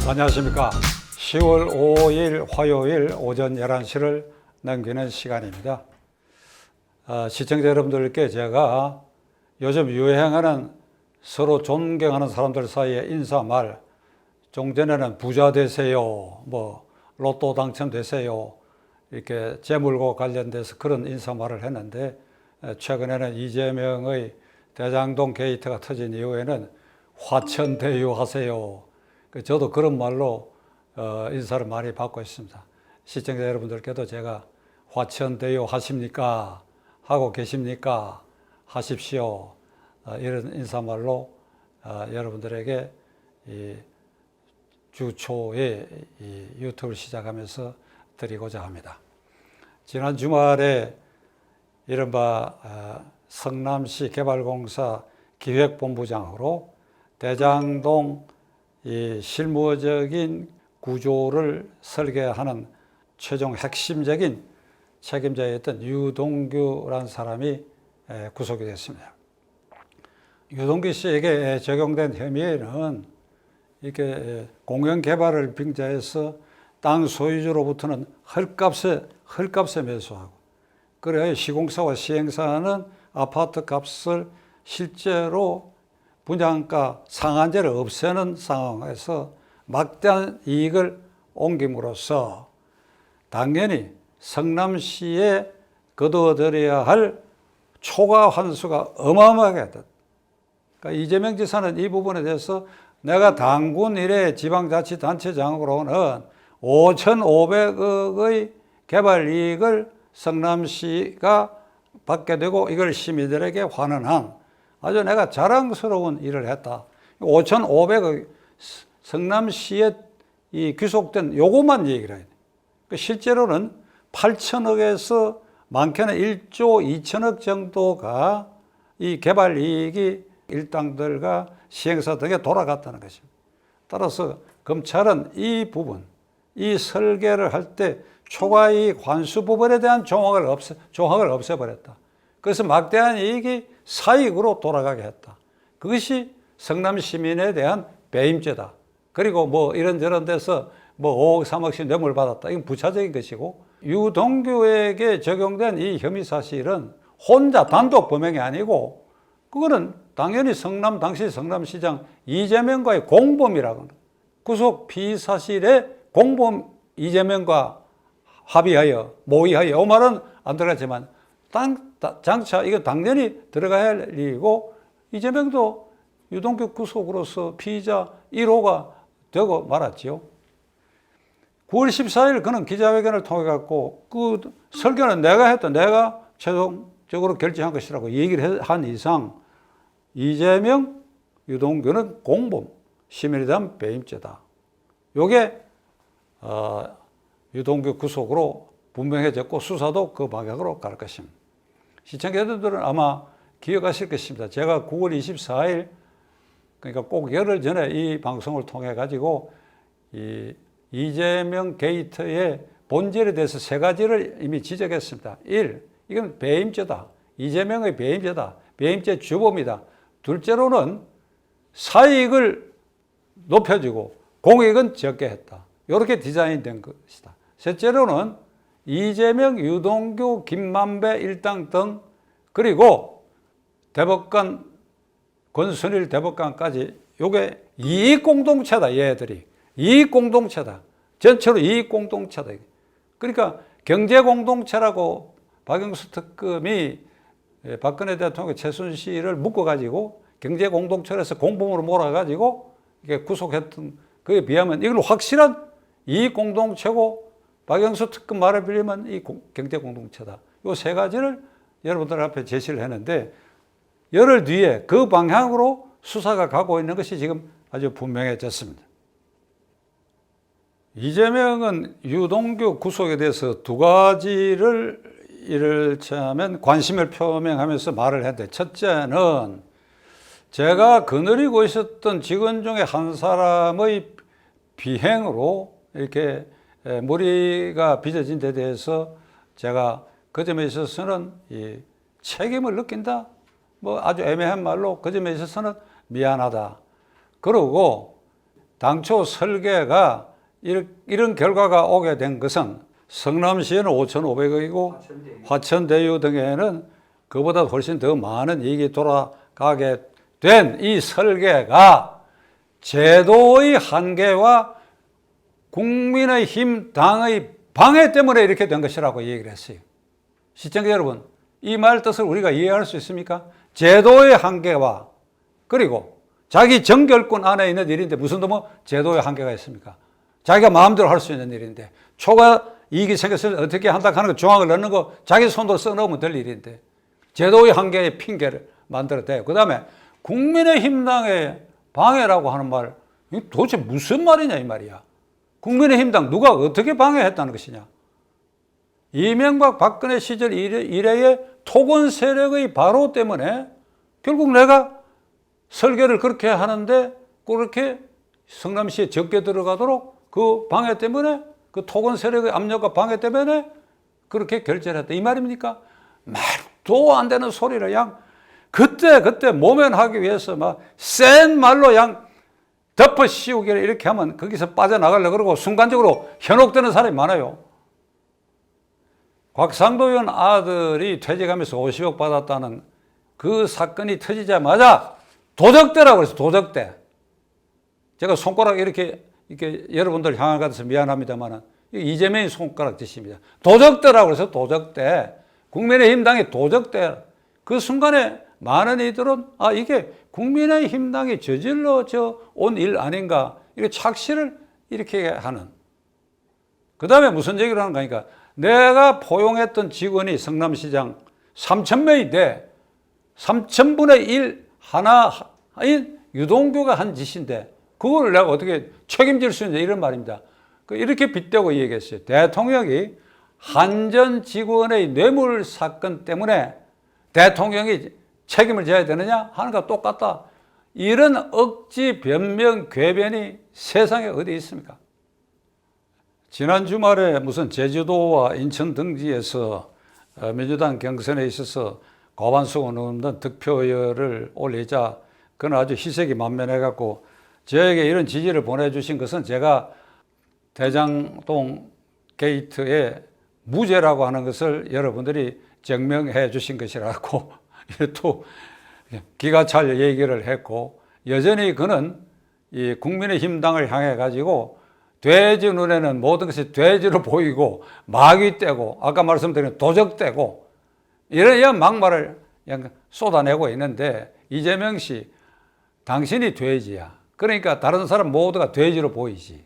안녕하십니까. 10월 5일 화요일 오전 11시를 넘기는 시간입니다. 시청자 여러분들께 제가 요즘 유행하는 서로 존경하는 사람들 사이의 인사말, 종전에는 부자 되세요, 로또 당첨되세요, 이렇게 재물과 관련돼서 그런 인사말을 했는데, 최근에는 이재명의 대장동 게이트가 터진 이후에는 화천대유하세요. 저도 그런 말로 인사를 많이 받고 있습니다. 시청자 여러분들께도 제가 화천대유 하십니까? 하고 계십니까? 하십시오. 이런 인사말로 여러분들에게 주 초에 유튜브를 시작하면서 드리고자 합니다. 지난 주말에 이른바 성남시 개발공사 기획본부장으로 대장동 실무적인 구조를 설계하는 최종 핵심적인 책임자였던 유동규라는 사람이 구속이 됐습니다. 유동규 씨에게 적용된 혐의는 이렇게 공영 개발을 빙자해서 땅 소유주로부터는 헐값에 매수하고, 그래야 시공사와 시행사는 아파트 값을 실제로 분양가 상한제를 없애는 상황에서 막대한 이익을 옮김으로써 당연히 성남시에 거두어들여야 할 초과 환수가 어마어마하게 됐다. 그러니까 이재명 지사는 이 부분에 대해서 내가 당군 이래 지방자치단체장으로는 5,500억의 개발 이익을 성남시가 받게 되고 이걸 시민들에게 환원한 아주 내가 자랑스러운 일을 했다. 5,500억 성남시에 귀속된 요것만 얘기를 해야 돼. 실제로는 8천억에서 많게는 1조 2천억 정도가 이 개발 이익이 일당들과 시행사 등에 돌아갔다는 것입니다. 따라서 검찰은 이 부분, 이 설계를 할 때 초과이익 환수 부분에 대한 조항을 없애버렸다. 그래서 막대한 이익이 사익으로 돌아가게 했다. 그것이 성남 시민에 대한 배임죄다. 그리고 이런저런 데서 5억, 3억씩 뇌물 받았다. 이건 부차적인 것이고, 유동규에게 적용된 이 혐의 사실은 혼자 단독 범행이 아니고, 그거는 당연히 당시 성남시장 이재명과의 공범이라고 합니다. 구속 피의 사실에 공범 이재명과 합의하여, 모의하여, 이 말은 안 들어갔지만, 장차 이거 당연히 들어가야 할 일이고, 이재명도 유동규 구속으로서 피의자 1호가 되고 말았지요. 9월 14일 그는 기자회견을 통해 갖고 그 설계는 내가 최종적으로 결정한 것이라고 얘기를 한 이상 이재명, 유동규는 공범, 시민에 대한 배임죄다. 요게 유동규 구속으로 분명해졌고 수사도 그 방향으로 갈 것입니다. 시청자들은 아마 기억하실 것입니다. 제가 9월 24일, 그러니까 꼭 열흘 전에 이 방송을 통해 가지고 이재명 게이트의 본질에 대해서 세 가지를 이미 지적했습니다. 1. 이건 배임죄다. 이재명의 배임죄다. 배임죄 주범이다. 둘째로는 사익을 높여주고 공익은 적게 했다. 이렇게 디자인된 것이다. 셋째로는 이재명, 유동규, 김만배 일당 등 그리고 대법관, 권순일 대법관까지 요게 이익공동체다. 얘들이 이익공동체다. 전체로 이익공동체다. 그러니까 경제공동체라고 박영수 특검이 박근혜 대통령 최순실을 묶어가지고 경제공동체에서 공범으로 몰아가지고 이게 구속했던 그에 비하면 이건 확실한 이익공동체고, 박영수 특검 말을 빌리면 이 경제공동체다. 이 세 가지를 여러분들 앞에 제시를 했는데, 열흘 뒤에 그 방향으로 수사가 가고 있는 것이 지금 아주 분명해졌습니다. 이재명은 유동규 구속에 대해서 두 가지를 이를차면 관심을 표명하면서 말을 했는데, 첫째는 제가 거느리고 있었던 직원 중에 한 사람의 비행으로 이렇게 머리가 빚어진 데 대해서 제가 그 점에 있어서는 이 책임을 느낀다. 아주 애매한 말로 그 점에 있어서는 미안하다. 그러고 당초 설계가 이런 결과가 오게 된 것은 성남시에는 5,500억이고 화천대유 등에는 그보다 훨씬 더 많은 이익이 돌아가게 된 이 설계가 제도의 한계와 국민의힘 당의 방해 때문에 이렇게 된 것이라고 얘기를 했어요. 시청자 여러분, 이 말 뜻을 우리가 이해할 수 있습니까? 제도의 한계와 그리고 자기 정결권 안에 있는 일인데 무슨 뭐 제도의 한계가 있습니까? 자기가 마음대로 할 수 있는 일인데 초과 이익이 생겼을 때 어떻게 한다 하는 거 조항을 넣는 거 자기 손으로 써넣으면 될 일인데 제도의 한계의 핑계를 만들어대요. 그 다음에 국민의힘당의 방해라고 하는 말, 도대체 무슨 말이냐 이 말이야. 국민의힘당 누가 어떻게 방해했다는 것이냐. 이명박 박근혜 시절 이래의 토건 세력의 바로 때문에 결국 내가 설계를 그렇게 하는데 그렇게 성남시에 적게 들어가도록 그 방해 때문에 그 토건 세력의 압력과 방해 때문에 그렇게 결재를 했다. 이 말입니까? 말도 안 되는 소리를 그때 모면하기 위해서 막 센 말로 덮어 씌우기를 이렇게 하면 거기서 빠져나가려고 그러고 순간적으로 현혹되는 사람이 많아요. 곽상도 의원 아들이 퇴직하면서 50억 받았다는 그 사건이 터지자마자 도적대라고 그래서 도적대. 제가 손가락 이렇게 여러분들 향한 것 같아서 미안합니다만 이재명이 손가락 짓입니다. 도적대라고 그래서 도적대. 국민의힘당이 도적대. 그 순간에 많은 이들은 이게 국민의힘당이 저질러 온 일 아닌가 이렇게 착시를 이렇게 하는. 그 다음에 무슨 얘기를 하는 거니까 내가 포용했던 직원이 성남시장 3,000명인데 3,000분의 1 하나인 유동규가 한 짓인데 그걸 내가 어떻게 책임질 수 있냐 이런 말입니다. 이렇게 빗대고 얘기했어요. 대통령이 한전 직원의 뇌물 사건 때문에 대통령이 책임을 져야 되느냐 하는 거 똑같다. 이런 억지 변명 궤변이 세상에 어디 있습니까? 지난 주말에 무슨 제주도와 인천 등지에서 민주당 경선에 있어서 과반수가 넘는 득표율을 올리자 그건 아주 희색이 만면해갖고 저에게 이런 지지를 보내주신 것은 제가 대장동 게이트의 무죄라고 하는 것을 여러분들이 증명해 주신 것이라고 또 기가 찰 얘기를 했고 여전히 그는 이 국민의힘당을 향해 가지고 돼지 눈에는 모든 것이 돼지로 보이고 마귀 떼고 아까 말씀드린 도적 떼고 이런 막말을 쏟아내고 있는데 이재명 씨 당신이 돼지야. 그러니까 다른 사람 모두가 돼지로 보이지.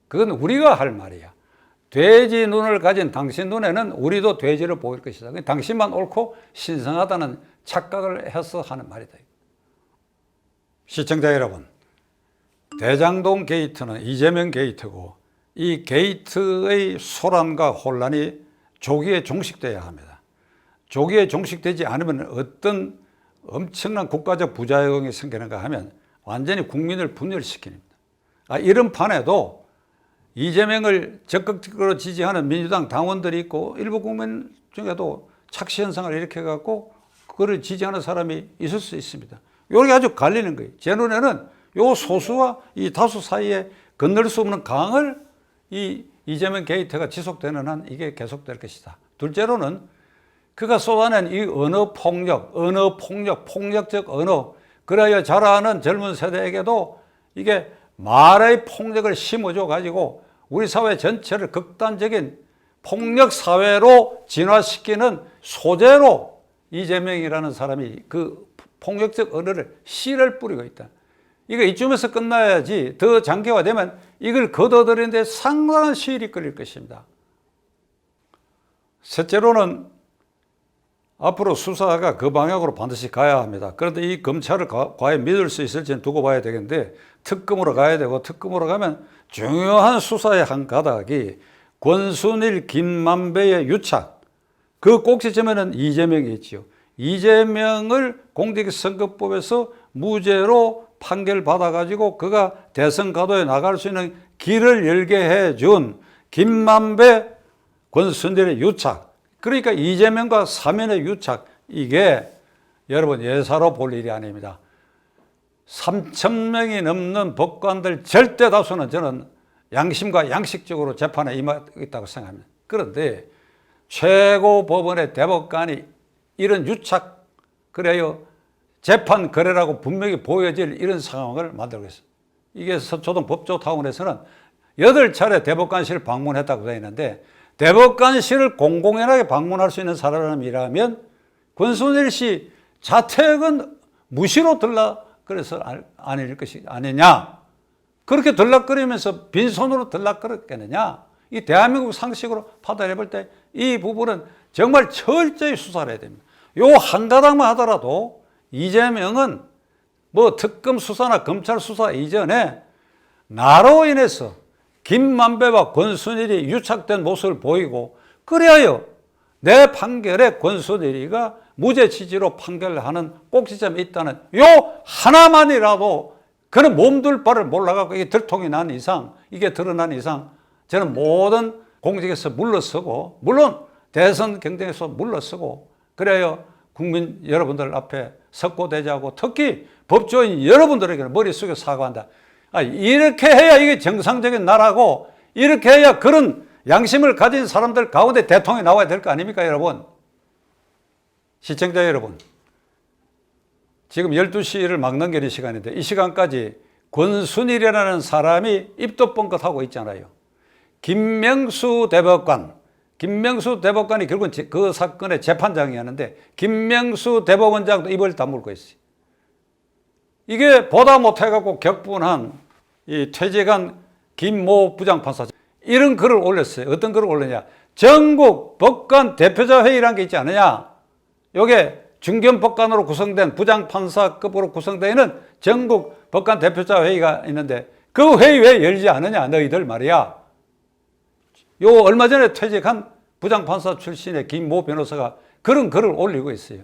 그건 우리가 할 말이야. 돼지 눈을 가진 당신 눈에는 우리도 돼지로 보일 것이다. 당신만 옳고 신성하다는 착각을 해서 하는 말이다. 시청자 여러분, 대장동 게이트는 이재명 게이트고 이 게이트의 소란과 혼란이 조기에 종식돼야 합니다. 조기에 종식되지 않으면 어떤 엄청난 국가적 부작용이 생기는가 하면 완전히 국민을 분열시킵니다. 이런 판에도 이재명을 적극적으로 지지하는 민주당 당원들이 있고 일부 국민 중에도 착시 현상을 일으켜갖고 그를 지지하는 사람이 있을 수 있습니다. 이게 아주 갈리는 거예요. 제 눈에는 요 소수와 이 다수 사이에 건널 수 없는 강을 이 이재명 게이트가 지속되는 한 이게 계속될 것이다. 둘째로는 그가 쏟아낸 이 폭력적 언어, 그래야 자라는 젊은 세대에게도 이게 말의 폭력을 심어줘 가지고 우리 사회 전체를 극단적인 폭력 사회로 진화시키는 소재로 이재명이라는 사람이 그 폭력적 언어를 씨를 뿌리고 있다. 이거 이쯤에서 끝나야지 더 장기화되면 이걸 걷어들이는데 상당한 시일이 걸릴 것입니다. 셋째로는 앞으로 수사가 그 방향으로 반드시 가야 합니다. 그런데 이 검찰을 과연 믿을 수 있을지는 두고 봐야 되겠는데 특검으로 가야 되고 특검으로 가면 중요한 수사의 한 가닥이 권순일, 김만배의 유착. 그 꼭지점에는 이재명이 있지요. 이재명을 공직선거법에서 무죄로 판결받아가지고 그가 대선 가도에 나갈 수 있는 길을 열게 해준 김만배, 권순일의 유착. 그러니까 이재명과 사면의 유착, 이게 여러분 예사로 볼 일이 아닙니다. 3,000명이 넘는 법관들 절대 다수는 저는 양심과 양식적으로 재판에 임하겠다고 생각합니다. 그런데 최고법원의 대법관이 이런 유착, 그래요, 재판 거래라고 분명히 보여질 이런 상황을 만들고 있어요. 이게 서초동 법조타운에서는 8차례 대법관실을 방문했다고 되어 있는데, 대법관실을 공공연하게 방문할 수 있는 사람이라면 권순일 씨 자택은 무시로 들라 그래서 아닐 것이 아니냐, 그렇게 들락거리면서 빈손으로 들락거렸겠느냐. 이 대한민국 상식으로 판단해 볼 때 이 부분은 정말 철저히 수사를 해야 됩니다. 요 한 가닥만 하더라도 이재명은 뭐 특검 수사나 검찰 수사 이전에 나로 인해서 김만배와 권순일이 유착된 모습을 보이고, 그래야 내 판결에 권순일이가 무죄 취지로 판결하는 꼭지점이 있다는 요 하나만이라도 그는 몸둘 바를 몰라갖고 이게 들통이 난 이상, 이게 드러난 이상 저는 모든 공직에서 물러서고, 물론 대선 경쟁에서 물러서고, 그래야 국민 여러분들 앞에 석고대자하고 특히 법조인 여러분들에게는 머리 숙여 사과한다. 이렇게 해야 이게 정상적인 나라고, 이렇게 해야 그런 양심을 가진 사람들 가운데 대통령이 나와야 될 거 아닙니까, 여러분? 시청자 여러분, 지금 12시를 막 넘기는 시간인데 이 시간까지 권순일이라는 사람이 입도 뻥끗하고 있잖아요. 김명수 대법관이 결국은 그 사건의 재판장이었는데 김명수 대법원장도 입을 다물고 있어요. 이게 보다 못해갖고 격분한 이 퇴직한 김모 부장판사 이런 글을 올렸어요. 어떤 글을 올렸냐? 전국 법관 대표자 회의라는 게 있지 않느냐? 요게 중견법관으로 구성된 부장판사급으로 구성되어 있는 전국 법관 대표자 회의가 있는데 그 회의 왜 열지 않느냐, 너희들 말이야. 요 얼마 전에 퇴직한 부장판사 출신의 김모 변호사가 그런 글을 올리고 있어요.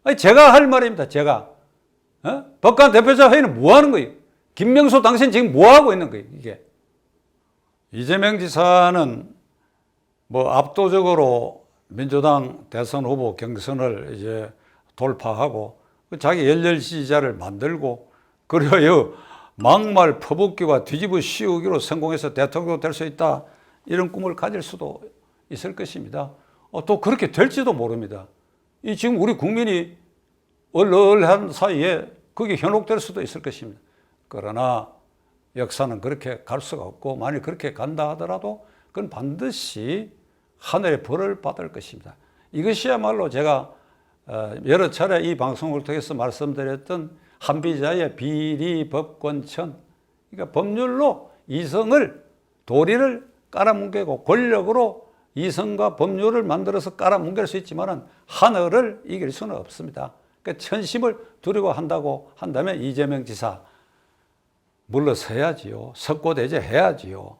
아니, 제가 할 말입니다. 제가. 법관 대표자 회의는 뭐 하는 거예요? 김명수 당신 지금 뭐 하고 있는 거예요? 이게. 이재명 지사는 뭐 압도적으로 민주당 대선 후보 경선을 이제 돌파하고 자기 열렬 지지자를 만들고, 그래요 막말 퍼붓기와 뒤집어 씌우기로 성공해서 대통령 될 수 있다, 이런 꿈을 가질 수도 있을 것입니다. 또 그렇게 될지도 모릅니다. 이 지금 우리 국민이 얼얼한 사이에 그게 현혹될 수도 있을 것입니다. 그러나 역사는 그렇게 갈 수가 없고, 만일 그렇게 간다 하더라도 그건 반드시 하늘의 벌을 받을 것입니다. 이것이야말로 제가 여러 차례 이 방송을 통해서 말씀드렸던 한비자의 비리법권천, 그러니까 법률로 이성을, 도리를 깔아뭉개고 권력으로 이성과 법률을 만들어서 깔아뭉갤 수 있지만 하늘을 이길 수는 없습니다. 그러니까 천심을 두려워한다고 한다면 이재명 지사 물러서야지요. 석고대죄 해야지요.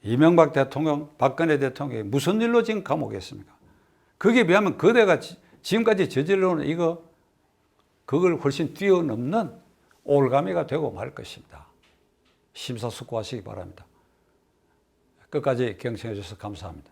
이명박 대통령, 박근혜 대통령이 무슨 일로 지금 감옥에 있습니까? 거기에 비하면 그대가 지금까지 저질러는 그걸 훨씬 뛰어넘는 올가미가 되고 말 것입니다. 심사숙고하시기 바랍니다. 끝까지 경청해 주셔서 감사합니다.